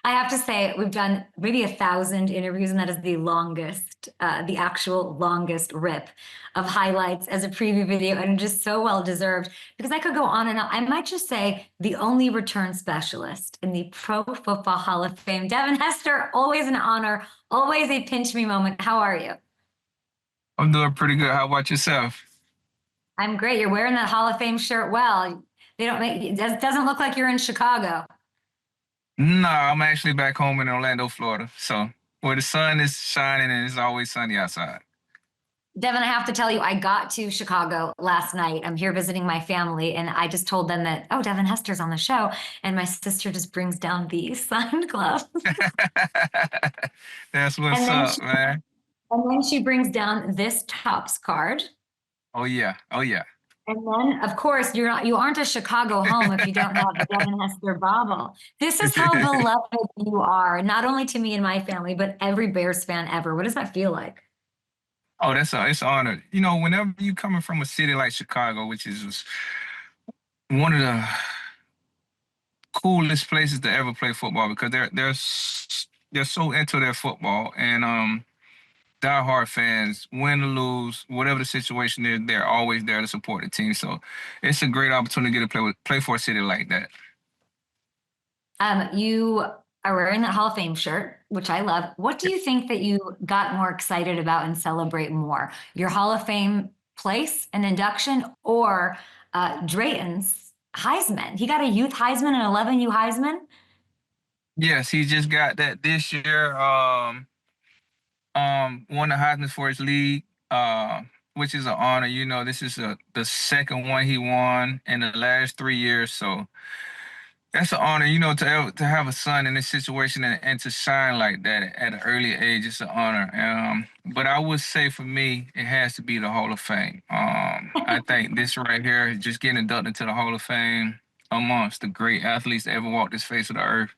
I have to say, we've done maybe 1,000 interviews, and that is the longest, the actual longest rip of highlights as a preview video, and just so well deserved because I could go on and on. I might just say the only return specialist in the Pro Football Hall of Fame, Devin Hester, always an honor, always a pinch me moment. How are you? I'm doing pretty good. How about yourself? I'm great. You're wearing that Hall of Fame shirt well. They don't make it doesn't look like you're in Chicago. No, I'm actually back home in Orlando, Florida. So where the sun is shining and it's always sunny outside. Devin, I have to tell you, I got to Chicago last night. I'm here visiting my family, and I just told them that, oh, Devin Hester's on the show. And my sister just brings down the signed glove. That's And what's then up, she, man. and then she brings down this Tops card. Oh yeah. Oh yeah. And then, of course, you aren't a Chicago home if you don't have the Devin Hester bobble. This is how beloved you are, not only to me and my family, but every Bears fan ever. What does that feel like? Oh, it's an honor. You know, whenever you coming from a city like Chicago, which is one of the coolest places to ever play football because they're so into their football and diehard fans, win or lose, whatever the situation is, they're always there to support the team. So it's a great opportunity to get to play for a city like that. You are wearing that Hall of Fame shirt, which I love. What do you think that you got more excited about and celebrate more? Your Hall of Fame place and induction or Drayton's Heisman? He got a youth Heisman, an 11U Heisman. Yes, he just got that this year. Won the Heisman for his league, which is an honor. You know, this is the second one he won in the last 3 years. So that's an honor, you know, to have a son in this situation and to shine like that at an early age. It's an honor. But I would say for me, it has to be the Hall of Fame. I think this right here, just getting inducted to the Hall of Fame amongst the great athletes that ever walked this face of the earth.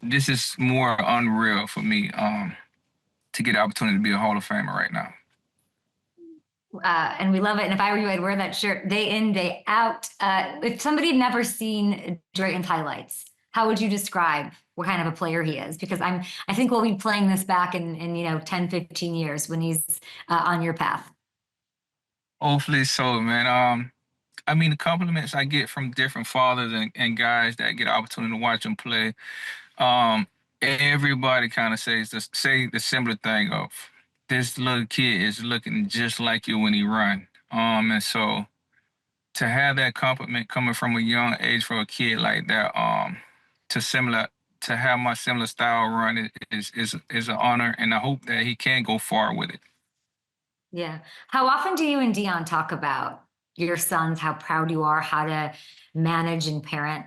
This is more unreal for me. To get the opportunity to be a Hall of Famer right now. And we love it. And if I were you, I'd wear that shirt day in, day out. If somebody had never seen Drayton's highlights, how would you describe what kind of a player he is? Because I think we'll be playing this back in 10, 15 years when he's on your path. Hopefully so, man. I mean, the compliments I get from different fathers and guys that get the opportunity to watch them play, um, everybody kind of say the similar thing of this little kid is looking just like you when he run. And so to have that compliment coming from a young age for a kid like that, to similar to have my similar style run is an honor, and I hope that he can go far with it. Yeah. How often do you and Deion talk about your sons, how proud you are, how to manage and parent?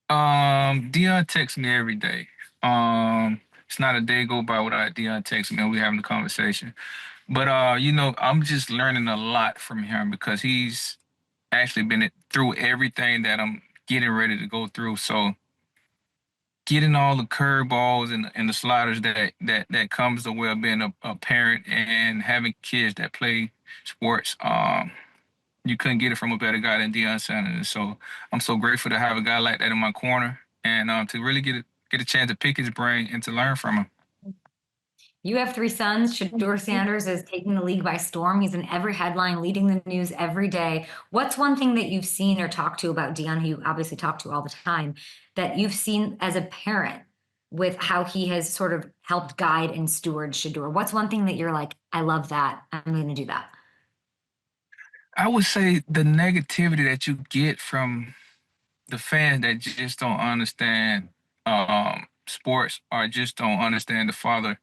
Deion texts me every day. It's not a day go by without Deion texting me and we having a conversation. But you know, I'm just learning a lot from him because he's actually been through everything that I'm getting ready to go through. So getting all the curveballs and the sliders that comes the way of being a parent and having kids that play sports. You couldn't get it from a better guy than Deion Sanders. So I'm so grateful to have a guy like that in my corner and to really get a chance to pick his brain and to learn from him. You have three sons. Shedeur Sanders is taking the league by storm. He's in every headline, leading the news every day. What's one thing that you've seen or talked to about Deion, who you obviously talk to all the time, that you've seen as a parent with how he has sort of helped guide and steward Shedeur? What's one thing that you're like, I love that. I'm going to do that? I would say the negativity that you get from the fans that just don't understand sports or just don't understand the father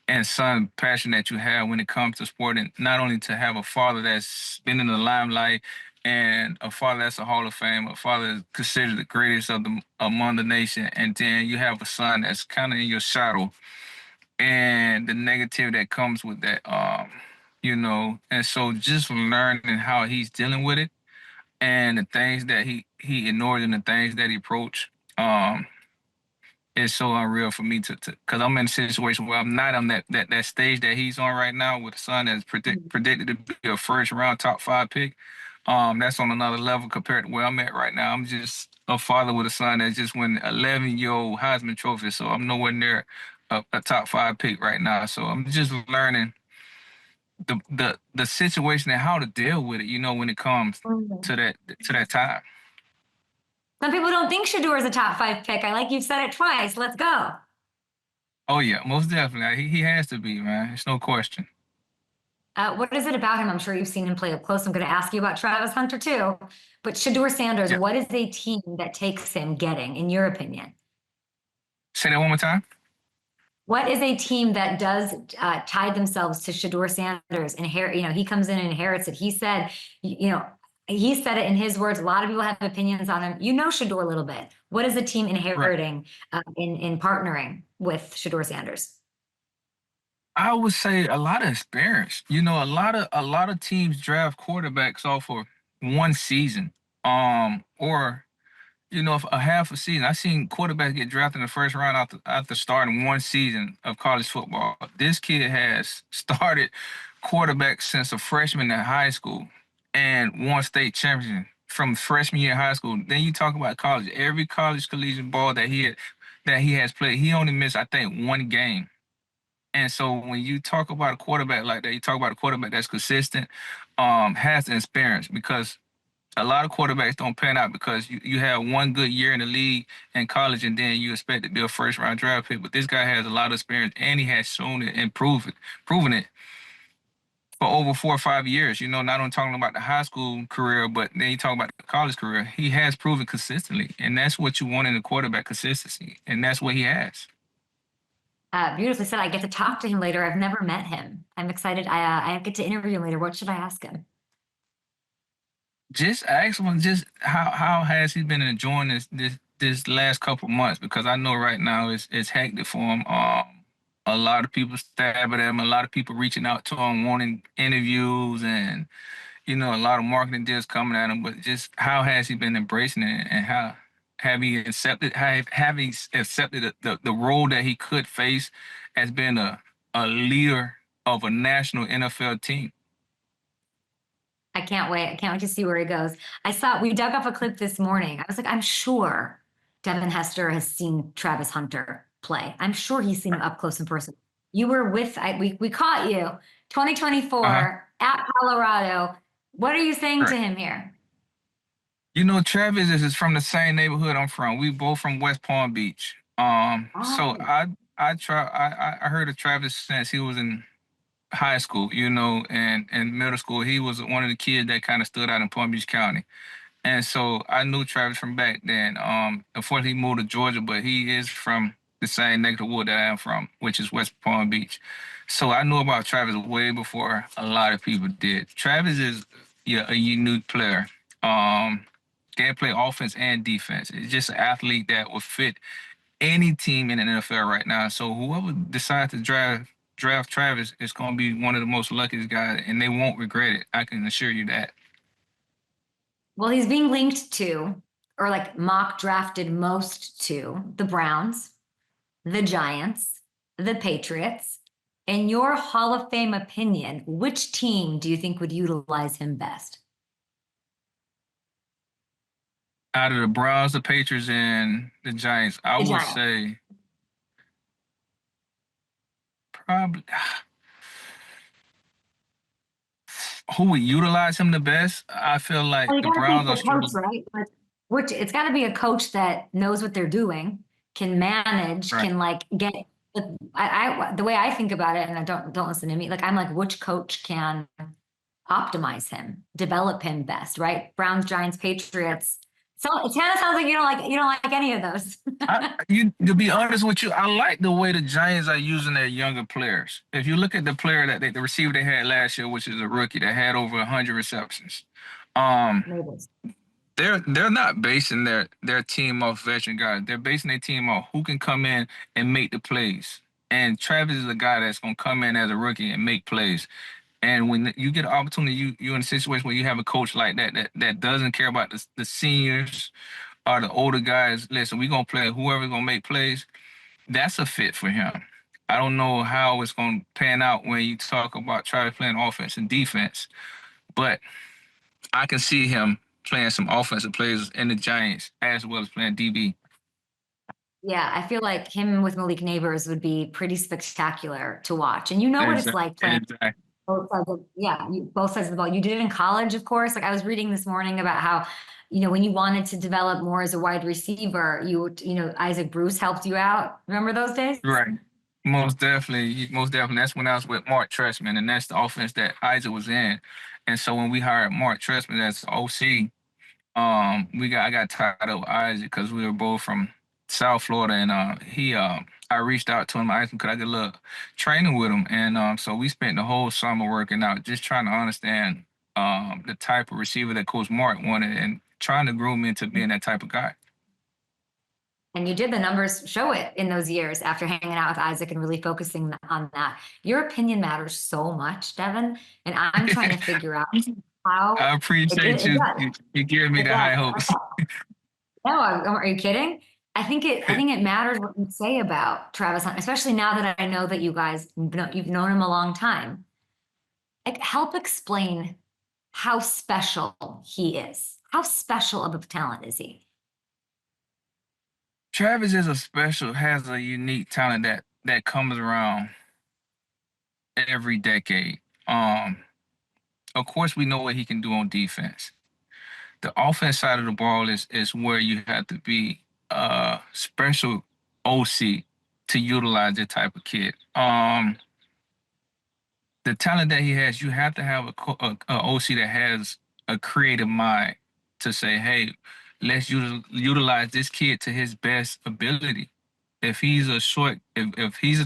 and son passion that you have when it comes to sport, and not only to have a father that's been in the limelight and a father that's a Hall of Fame, a father that's considered the greatest among the nation, and then you have a son that's kind of in your shadow, and the negativity that comes with that, you know, and so just learning how he's dealing with it and the things that he ignored and the things that he approached. It's so unreal for me to because I'm in a situation where I'm not on that stage that he's on right now with a son that's predicted to be a first round top 5 pick. That's on another level compared to where I'm at right now. I'm just a father with a son that just won 11-year-old Heisman Trophy. So I'm nowhere near a top 5 pick right now. So I'm just learning the situation and how to deal with it, when it comes Mhm. to that time. Some people don't think Shedeur is a top 5 pick. I like you've said it twice. Let's go. Oh yeah, most definitely. He has to be, man. It's no question. What is it about him? I'm sure you've seen him play up close. I'm going to ask you about Travis Hunter too. But Shedeur Sanders, Yeah. what is a team that takes him getting, in your opinion? Say that one more time. What is a team that does tie themselves to Shedeur Sanders? He comes in and inherits it. He said it in his words. A lot of people have opinions on him. You know Shedeur a little bit. What is a team Right. inheriting in partnering with Shedeur Sanders? I would say a lot of experience. A lot of teams draft quarterbacks off of one season. Or if a half a season. I've seen quarterbacks get drafted in the first round after starting one season of college football. This kid has started quarterback since a freshman in high school and won state champion from freshman year in high school. Then you talk about college. Every college collegiate ball that he has played, he only missed, I think, one game. And so when you talk about a quarterback like that, you talk about a quarterback that's consistent, has the experience, because a lot of quarterbacks don't pan out because you have one good year in the league in college and then you expect to be a first round draft pick. But this guy has a lot of experience and he has shown it and proven it for over 4 or 5 years. Not only talking about the high school career, but then you talk about the college career. He has proven consistently, and that's what you want in a quarterback, consistency, and that's what he has. Beautifully said. I get to talk to him later. I've never met him. I'm excited. I get to interview him later. What should I ask him? Just ask him just how has he been enjoying this last couple months, because I know right now it's hectic for him. A lot of people stabbing at him, a lot of people reaching out to him, wanting interviews, and a lot of marketing deals coming at him. But just how has he been embracing it, and how have he accepted the role that he could face as being a leader of a national NFL team? I can't wait. I can't wait to see where he goes. We dug up a clip this morning. I was like, I'm sure Devin Hester has seen Travis Hunter play. I'm sure he's seen him up close in person. You were we caught you Uh-huh. 2024 at Colorado. What are you saying to Right. him here? Travis is from the same neighborhood I'm from. We both from West Palm Beach. So Oh, I heard of Travis since he was in high school, and middle school. He was one of the kids that kind of stood out in Palm Beach County. And so I knew Travis from back then. Unfortunately, he moved to Georgia, but he is from the same neck of the wood that I am from, which is West Palm Beach. So I knew about Travis way before a lot of people did. Travis is, yeah, a unique player. Um, can play offense and defense. It's just an athlete that will fit any team in the NFL right now. So whoever decides to draft Travis is going to be one of the most luckiest guys, and they won't regret it. I can assure you that. well, he's being linked to, or like mock drafted most to, the Browns, the Giants, the Patriots. In your Hall of Fame opinion, which team do you think would utilize him best? Out of the Browns, the Patriots, and the Giants, I The would Giants. say probably who would utilize him the best. I feel Well, like you the got to think Browns are the coach, struggling. right? Like, it's got to be a coach that knows what they're doing, can manage, Right. can like get. The way I think about it, and I don't listen to me. Like I'm like, which coach can optimize him, develop him best, right? Browns, Giants, Patriots. So it kind of sounds like you don't like any of those. To be honest with you, I like the way the Giants are using their younger players. If you look at the player the receiver they had last year, which is a rookie that had over 100 receptions, um, Maybe. they're not basing their team off veteran guys. They're basing their team off who can come in and make the plays. And Travis is a guy that's gonna come in as a rookie and make plays. And when you get an opportunity, you're in a situation where you have a coach like that doesn't care about the seniors or the older guys. Listen, we're gonna play whoever's gonna make plays. That's a fit for him. I don't know how it's gonna pan out when you talk about Travis playing offense and defense, but I can see him playing some offensive players in the Giants as well as playing DB. Yeah, I feel like him with Malik Neighbors would be pretty spectacular to watch. And you know what it's Exactly. like playing Exactly. both sides of, yeah, both sides of the ball. You did it in college, of course. Like I was reading this morning about how, when you wanted to develop more as a wide receiver, Isaac Bruce helped you out. Remember those days? Right. Most definitely. Most definitely. That's when I was with Mark Trestman, and that's the offense that Isaac was in. And so when we hired Mark Trestman as OC, I got tied up with Isaac because we were both from South Florida, and I reached out to him. I asked him, could I get a little training with him? And so we spent the whole summer working out, just trying to understand the type of receiver that Coach Mark wanted, and trying to groom into being that type of guy. And you did. The numbers show it in those years after hanging out with Isaac and really focusing on that. Your opinion matters so much, Devin. And I'm trying to figure out how I appreciate it you. does. You giving me It the does. high hopes. No, are you kidding? I think it matters what you say about Travis Hunt, especially now that I know that you've known him a long time. Like, help explain how special he is. How special of a talent is he? Travis has a unique talent that comes around every decade. Of course, we know what he can do on defense. The offense side of the ball is where you have to be a special OC to utilize that type of kid. The talent that he has, you have to have a OC that has a creative mind to say, hey, let's utilize this kid to his best ability. If he's a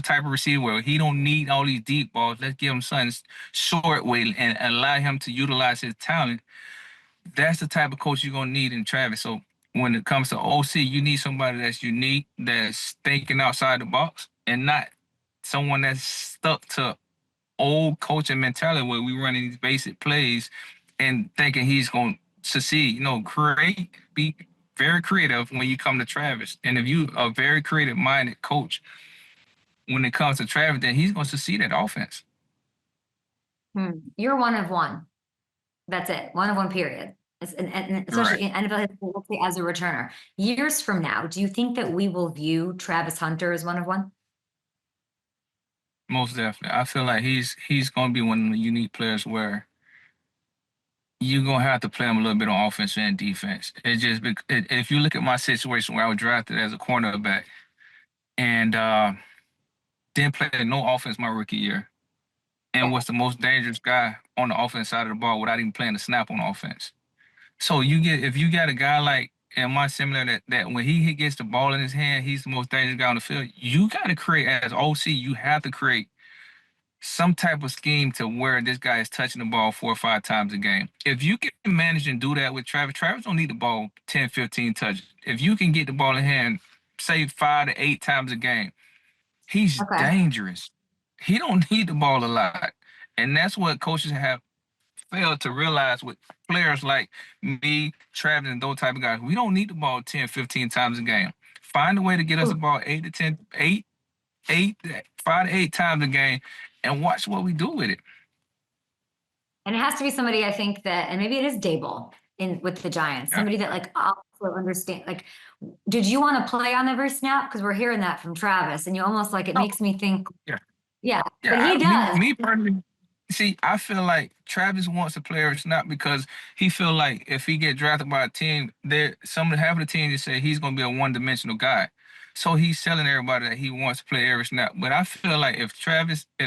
type of receiver where he don't need all these deep balls, let's give him something short way and allow him to utilize his talent. That's the type of coach you're gonna need in Travis. So when it comes to OC, you need somebody that's unique, that's thinking outside the box, and not someone that's stuck to old coaching mentality where we running these basic plays and thinking he's gonna succeed. Be very creative when you come to Travis. And if you are a very creative minded coach when it comes to Travis, then he's gonna succeed at offense. You're one of one. That's it. One of one, period. And Right. especially in NFL history, let's say as a returner. Years from now, do you think that we will view Travis Hunter as one of one? Most definitely. I feel like he's gonna be one of the unique players where you're gonna have to play him a little bit on offense and defense. If you look at my situation where I was drafted as a cornerback and didn't play no offense my rookie year, and was the most dangerous guy on the offense side of the ball without even playing a snap on offense. So if you got a guy like in my similar that when he gets the ball in his hand, he's the most dangerous guy on the field. You got to create as OC. You have to create some type of scheme to where this guy is touching the ball 4 or 5 times a game. If you can manage and do that with Travis don't need the ball 10, 15 touches. If you can get the ball in hand, say 5 to 8 times a game, he's Okay. dangerous. He don't need the ball a lot. And that's what coaches have failed to realize with players like me, Travis, and those type of guys. We don't need the ball 10, 15 times a game. Find a way to get us the ball 5 to 8 times a game, and watch what we do with it. And it has to be somebody I think that, and maybe it is Dable in with the Giants, Yeah. somebody that like also understand. Like, did you want to play on every snap? Because we're hearing that from Travis, and you almost like it Oh, makes me think, yeah. yeah, but Yeah, he does. me personally, see, I feel like Travis wants to play or not because he feel like if he get drafted by a team, half of the team just say he's gonna be a one-dimensional guy. So he's telling everybody that he wants to play every snap. But I feel like if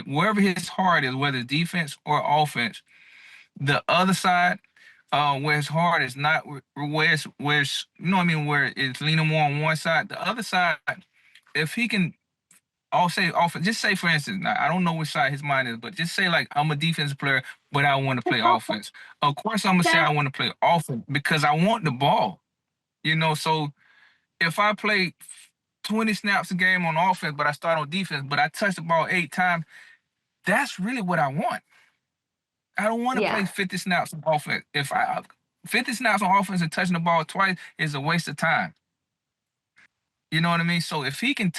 wherever his heart is, whether it's defense or offense, the other side, where his heart is not where it's you know what I mean, where it's leaning more on one side, the other side, if he can I'll say offense. Just say, for instance, now, I don't know which side his mind is, but just say like I'm a defensive player, but I want to play offense. Of course, I'm gonna say I want to play offense because I want the ball. So if I play 20 snaps a game on offense, but I start on defense, but I touch the ball 8 times, that's really what I want. I don't want to play Yeah, 50 snaps on offense. If I 50 snaps on offense and touching the ball twice is a waste of time. You know what I mean? So if he can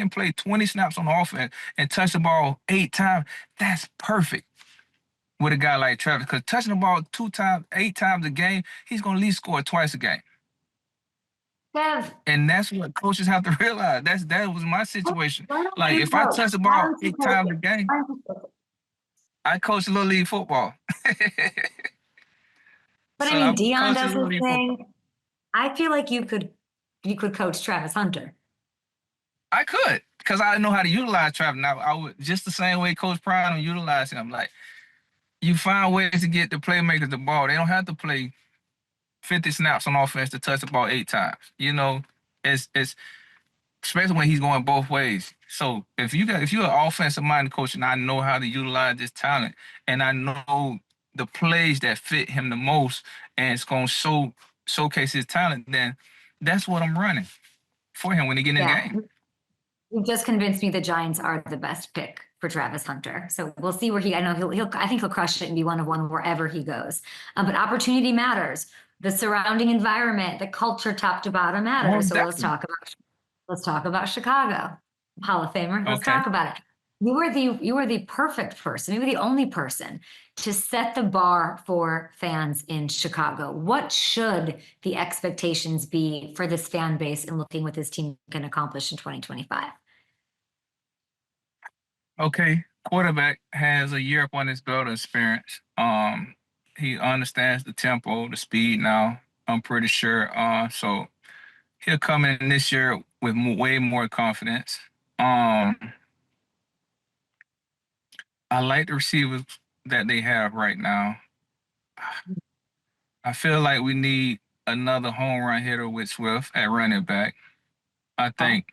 play 20 snaps on offense and touch the ball 8 times, that's perfect. with a guy like Travis, because touching the ball 2 times, 8 times a game, he's gonna at least score twice a game. Dev, And that's what coaches have to realize. That was my situation. why don't Like you if I coach? touch the Why ball don't you eight coach times a it? game, Why don't you coach it? I coach little league football. But I So mean, I'm Deion coaching does little this league football. thing. I feel like you could coach Travis Hunter. I could, because I know how to utilize Travis. Now I would just the same way Coach Prime utilized him. Like you find ways to get the playmakers the ball. They don't have to play 50 snaps on offense to touch the ball 8 times. You know, it's especially when he's going both ways. So if you're an offensive minded coach and I know how to utilize this talent and I know the plays that fit him the most and it's gonna showcase his talent, then that's what I'm running for him when he get in the Yeah. game. You've just convinced me the Giants are the best pick for Travis Hunter. So we'll see where I know I think he'll crush it and be one of one wherever he goes. But opportunity matters. The surrounding environment, the culture top to bottom matters. Most So definitely. let's talk about Chicago. Hall of Famer. Let's Okay. talk about it. You were the perfect person, maybe the only person to set the bar for fans in Chicago. What should the expectations be for this fan base and looking what this team can accomplish in 2025? Okay. Quarterback has a year up on his belt of experience. He understands the tempo, the speed now. I'm pretty sure. So he'll come in this year with way more confidence. Um, I like the receivers that they have right now. I feel like we need another home run hitter with Swift at running back. I think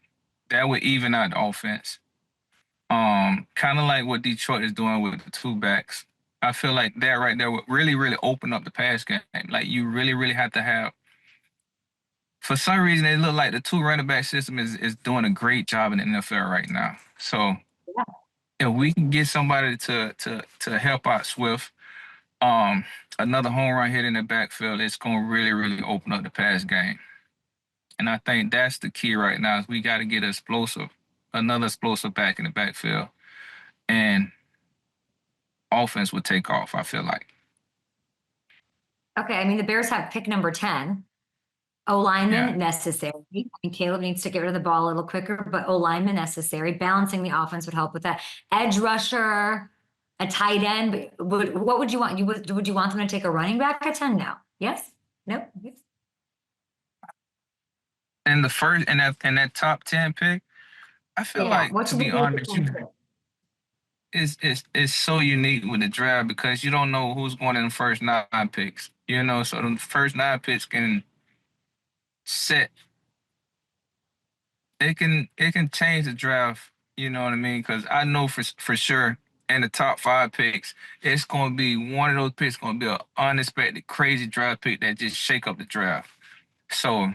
that would even out the offense. Kind of like what Detroit is doing with the two backs. I feel like that right there would really, really open up the pass game. Like you really, really have to have. For some reason, it look like the two running back system is doing a great job in the NFL right now. So if we can get somebody to help out Swift, um, another home run hit in the backfield, it's gonna really, really open up the pass game. And I think that's the key right now is we got to get another explosive back in the backfield, and offense would take off. I feel like. Okay, I mean, the Bears have pick number 10. Yeah. O-lineman necessary. I mean, Caleb needs to get rid of the ball a little quicker, but O-lineman necessary. Balancing the offense would help with that. Edge rusher, a tight end. What would you want? Would you want them to take a running back at 10 now? Yes? No? Yes. In the first in that top 10 pick, I feel Yeah. like What to should they be do with the honest, 10 pick? it's so unique with the draft because you don't know who's going in the first 9 picks. You know, so the first 9 picks can set it can change the draft. You know what I mean? Because I know for sure in the top 5 picks, it's going to be one of those picks going to be an unexpected, crazy draft pick that just shake up the draft. So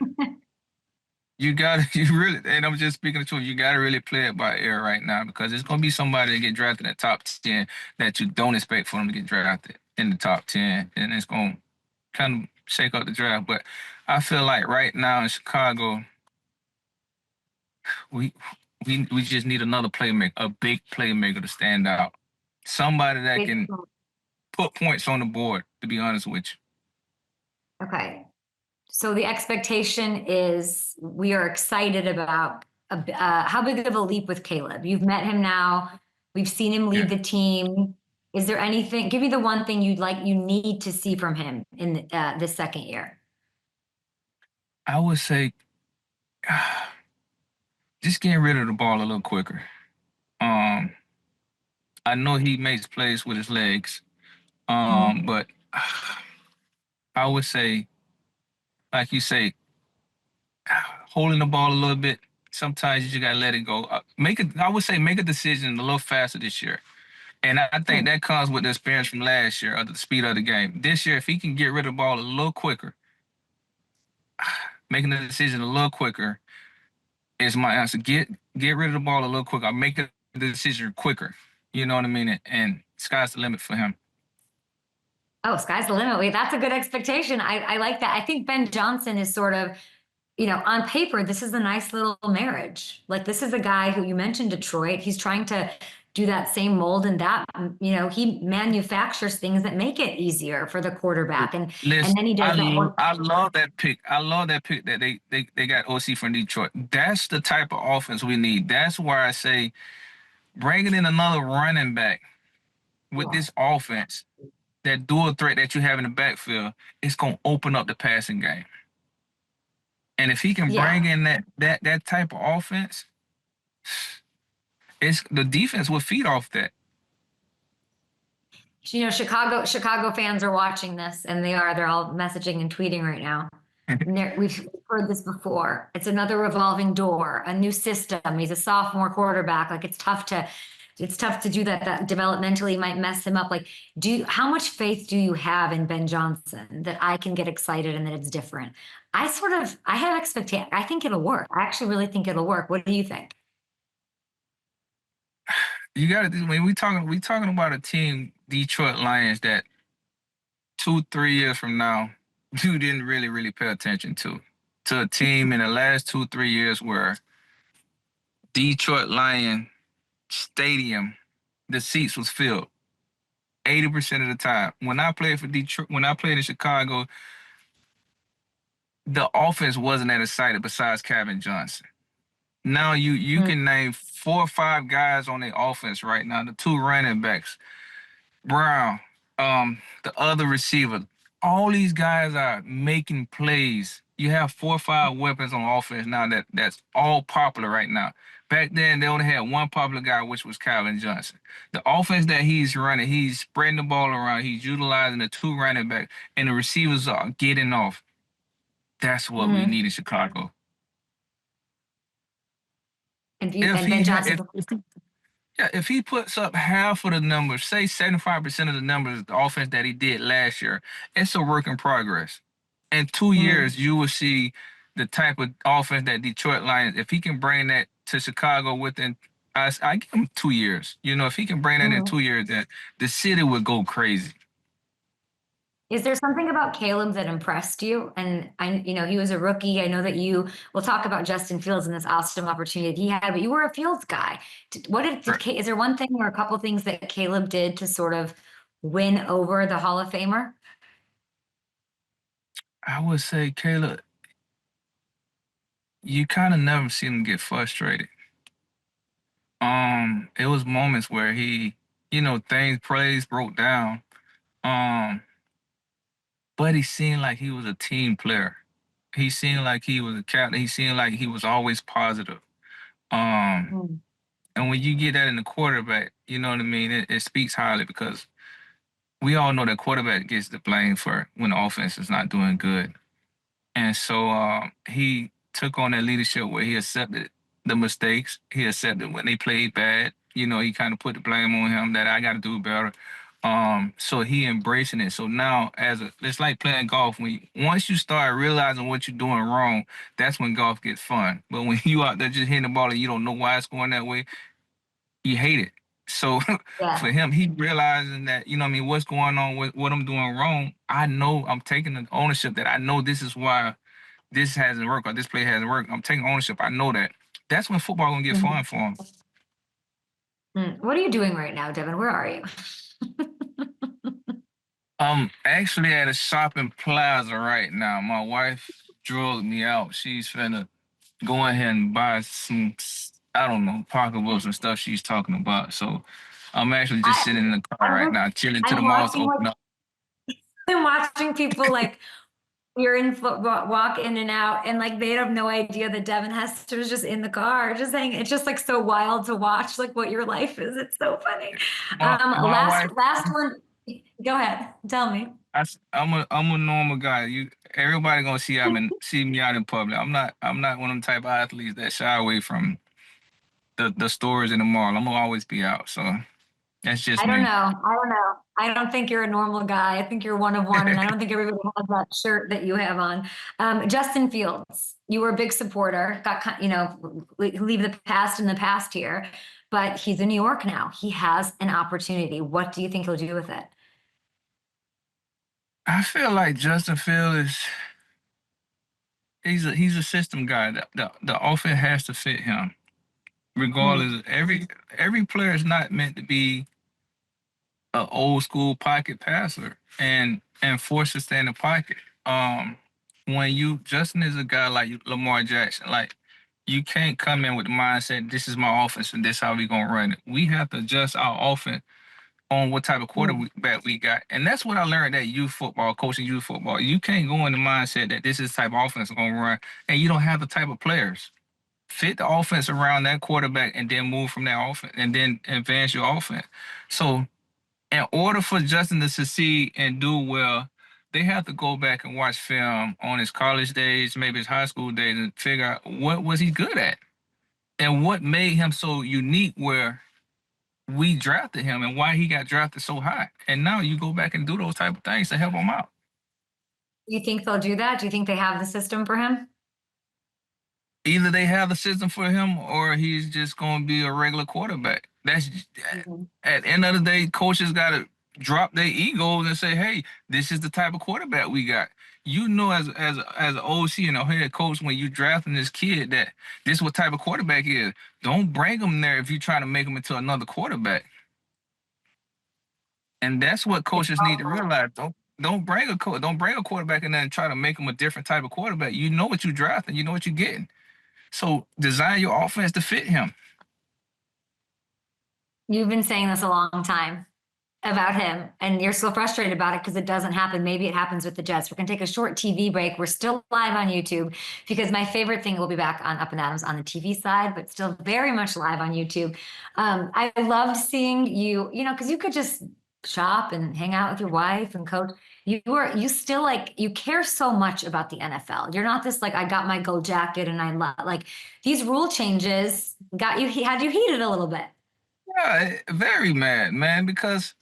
you got to, you really, and I'm just speaking the truth, you got to really play it by ear right now because it's going to be somebody that get drafted in the top 10 that you don't expect for them to get drafted in the top 10. And it's going to kind of shake up the draft. But I feel like right now in Chicago, we we just need another playmaker, a big playmaker to stand out. Somebody that Big- can put points on the board, to be honest with Okay. So the expectation is we are excited about how big of a leap with Caleb. You've met him now. We've seen him you. lead Yeah. the team. Is there anything? Give me the one thing you need to see from him in this second year. I would say just getting rid of the ball a little quicker. Um, I know he makes plays with his legs, but I would say, like you say, holding the ball a little bit. Sometimes you just gotta let it go. I would say, make a decision a little faster this year. And I think that comes with the experience from last year, of the speed of the game. This year, if he can get rid of the ball a little quicker, making the decision a little quicker is my answer. Get rid of the ball a little quicker. Make the decision quicker. You know what I mean? And sky's the limit for him. Oh, sky's the limit. Wait, that's a good expectation. I like that. I think Ben Johnson is sort of, on paper, this is a nice little marriage. Like this is a guy who you mentioned Detroit. He's trying to do that same mold, and that, he manufactures things that make it easier for the quarterback. And Listen, then he does that work. I love that pick. I love that pick that they got OC from Detroit. That's the type of offense we need. That's why I say bringing in another running back with this offense, that dual threat that you have in the backfield, it's gonna open up the passing game. And if he can Yeah. bring in that type of offense, it's the defense will feed off that. Chicago fans are watching this, and they're all messaging and tweeting right now. And we've heard this before. It's another revolving door, a new system. He's a sophomore quarterback. Like, it's tough to do that. That developmentally might mess him up. Like, how much faith do you have in Ben Johnson that I can get excited and that it's different? I have expectation. I think it'll work. I actually really think it'll work. What do you think? You got to when we talking about a team, Detroit Lions, that 2-3 years from now, you didn't really pay attention to a team in the last 2-3 years where Detroit Lion Stadium, the seats was filled 80% of the time. When I played for Detroit, when I played in Chicago, the offense wasn't that excited besides Calvin Johnson. Now you Mm, can name 4 or 5 guys on the offense right now. The 2 running backs, Brown, the other receiver. All these guys are making plays. You have 4 or 5 weapons on offense now that's all popular right now. Back then, they only had one popular guy, which was Calvin Johnson. The offense that he's running, he's spreading the ball around. He's utilizing the 2 running backs, and the receivers are getting off. That's what we mhm. need in Chicago. And Ben Johnson. If he puts up half of the numbers, say 75% of the numbers, the offense that he did last year, it's a work in progress. In 2 years, you will see the type of offense that Detroit Lions, if he can bring that to Chicago within, I give him 2 years. If he can bring that in Mhm. 2 years, that the city would go crazy. Is there something about Caleb that impressed you? And he was a rookie. I know that we'll talk about Justin Fields and this awesome opportunity he had, but you were a Fields guy. Is there one thing or a couple things that Caleb did to sort of win over the Hall of Famer? I would say, Caleb, you kind of never seen him get frustrated. It was moments where plays broke down. Um, but he seemed like he was a team player. He seemed like he was a captain. He seemed like he was always positive. Um, Mm. and when you get that in the quarterback, you know what I mean? It speaks highly because we all know that quarterback gets the blame for when the offense is not doing good. And so he took on that leadership where he accepted the mistakes. He accepted when they played bad. He kind of put the blame on him that I got to do better. So he embracing it. So now, it's like playing golf. Once you start realizing what you're doing wrong, that's when golf gets fun. But when you out there just hitting the ball and you don't know why it's going that way, you hate it. So Yeah. for him, he realizing that, what I mean, what's going on with what I'm doing wrong, I know I'm taking the ownership that I know this is why this hasn't worked or this play hasn't worked. I'm taking ownership. I know that. That's when football gonna get Mhm. fun for him. What are you doing right now, Devin? Where are you? I'm actually at a shopping plaza right now. My wife drove me out. She's finna go ahead and buy some, I don't know, pocketbooks and stuff she's talking about. So I'm actually just I, sitting in the car I'm right just, now, chilling till the I'm malls watching open like up. I'm watching people like you're in walk in and out, and like they have no idea that Devin Hester is just in the car, just saying it's just like so wild to watch like what your life is. It's so funny. My Last wife, last one. Go ahead, tell me. I'm a normal guy. Everybody gonna see me out in public. I'm not one of them type of athletes that shy away from the stores in the mall. I'm gonna always be out. So that's just I don't me. know. I don't know. I don't think you're a normal guy. I think you're one of one, and I don't think everybody has that shirt that you have on. Justin Fields, you were a big supporter. Leave the past in the past here, but he's in New York now. He has an opportunity. What do you think he'll do with it? I feel like Justin Field he's a system guy. The offense has to fit him. Mhm. regardless. Every player is not meant to be an old school pocket passer and forced to stay in the pocket. When you Justin is a guy like Lamar Jackson, like you can't come in with the mindset this is my offense and this how we gonna run it. We have to adjust our offense on what type of Mhm. quarterback we got, and that's what I learned at youth football, coaching youth football. You can't go in the mindset that this is the type of offense I'm gonna run, and you don't have the type of players. Fit the offense around that quarterback and then move from that offense and then advance your offense. So in order for Justin to succeed and do well, they have to go back and watch film on his college days, maybe his high school days, and figure out what was he good at and what made him so unique where we drafted him and why he got drafted so high. And now you go back and do those type of things to help him out. Do you think they'll do that? Do you think they have the system for him? Either they have the system for him or he's just going to be a regular quarterback. That's Mhm. at the end of the day, coaches got to drop their egos and say, "Hey, this is the type of quarterback we got." You know, as an OC and a head coach, when you drafting this kid, that this what type of quarterback he is. Don't bring him there if you're trying to make him into another quarterback. And that's what coaches need to realize. Don't bring a quarterback in there and try to make him a different type of quarterback. You know what you drafting, you know what you're getting. So design your offense to fit him. You've been saying this a long time about him, and you're so frustrated about it because it doesn't happen. Maybe it happens with the Jets. We're going to take a short TV break. We're still live on YouTube because my favorite thing will be back on Up and Adams on the TV side, but still very much live on YouTube. I loved seeing you, because you could just shop and hang out with your wife and coach. You still like, you care so much about the NFL. You're not this like, I got my gold jacket and I love, like, these rule changes had you heated a little bit. Yeah, very mad, man, because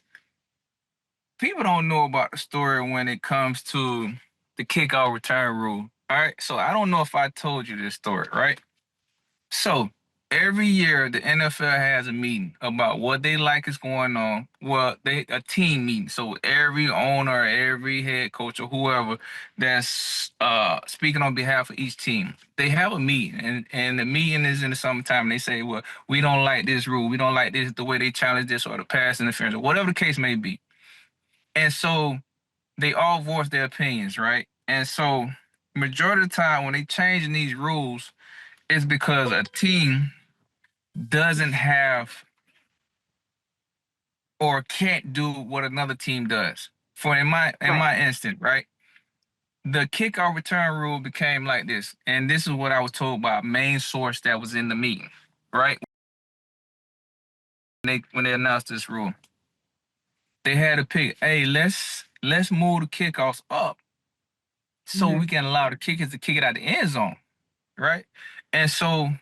people don't know about the story when it comes to the kickoff return rule. All right. So I don't know if I told you this story, right? So every year the NFL has a meeting about what they like is going on. Well, they a team meeting. So every owner, every head coach or whoever that's speaking on behalf of each team, they have a meeting and the meeting is in the summertime and they say, well, we don't like this rule, we don't like this the way they challenge this or the pass interference or whatever the case may be. And so they all voice their opinions, right? And so majority of the time when they changing these rules, it's because a team doesn't have or can't do what another team does. For in Right. my instant, right? The kickoff return rule became like this, and this is what I was told by a main source that was in the meeting, right? When they announced this rule, they had to pick, hey, let's move the kickoffs up so we Mhm. can allow the kickers to kick it out the end zone, right? And so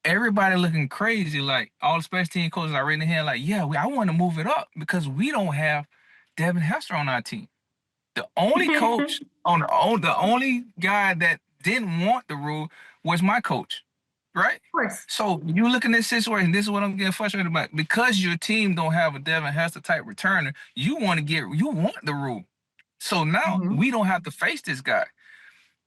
everybody looking crazy, like all the special team coaches are raising their hand, like, yeah, I want to move it up because we don't have Devin Hester on our team. The only coach the only guy that didn't want the rule was my coach, right? Course. So you look in this situation, this is what I'm getting frustrated about. Because your team don't have a Devin Hester type returner, you want the rule. So now Mhm. we don't have to face this guy.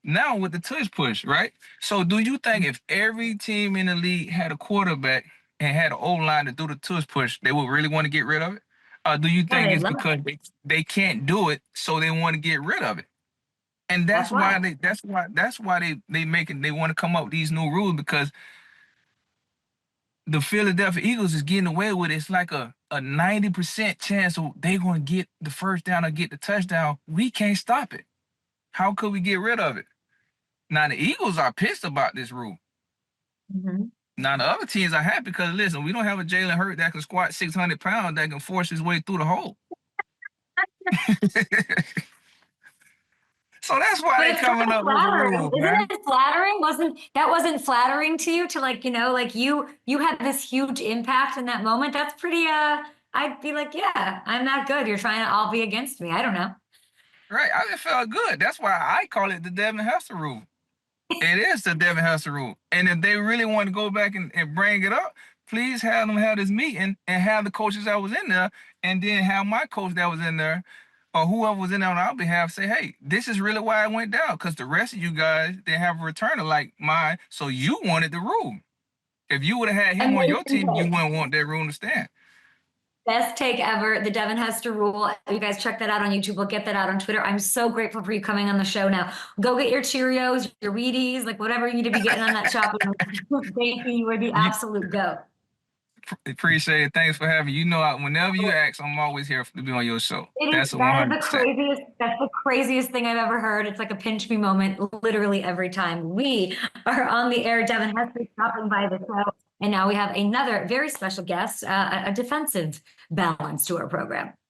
Now with the tush push, right? So do you think if every team in the league had a quarterback and had an O line to do the tush push, they would really want to get rid of it? Or do you Yeah, think they it's love it. because they can't do it, so they want to get rid of it? And That's why. that's why they want to come up with these new rules because the Philadelphia Eagles is getting away with it. It's like a 90% chance they're going to get the first down or get the touchdown. We can't stop it. How could we get rid of it? Now the Eagles are pissed about this rule. Mhm. Now the other teams are happy because listen, we don't have a Jalen Hurt that can squat 600 pounds that can force his way through the hole. So that's why But they it's kind coming of up with the flattering, rules, isn't man. it flattering? Wasn't flattering to you to like, like you had this huge impact in that moment? That's pretty I'd be like, yeah, I'm that good. You're trying to all be against me. I don't know. Right? I just felt good. That's why I call it the Devin Hester rule. It is the Devin Hester rule. And if they really want to go back and bring it up, please have them have this meeting and have the coaches that was in there, and then have my coach that was in there or whoever was in there on our behalf say, hey, this is really why it went down because the rest of you guys didn't have a returner like mine, so you wanted the rule. If you would have had him on your Amazing team, you take. wouldn't want that rule to stand. Best take ever, the Devin Hester rule. You guys check that out on YouTube. We'll get that out on Twitter. I'm so grateful for you coming on the show now. Go get your Cheerios, your Wheaties, like whatever you need to be getting on that shopping. Thank you. You were the You absolute GOAT. appreciate it. Thanks for having me. You know, whenever you ask, I'm always here to be on your show. That's a That is the 100%. craziest thing I've ever heard. It's like a pinch me moment literally every time. We are on the air. Devin Hester stopping by the show. And now we have another very special guest, a defensive balance to our program.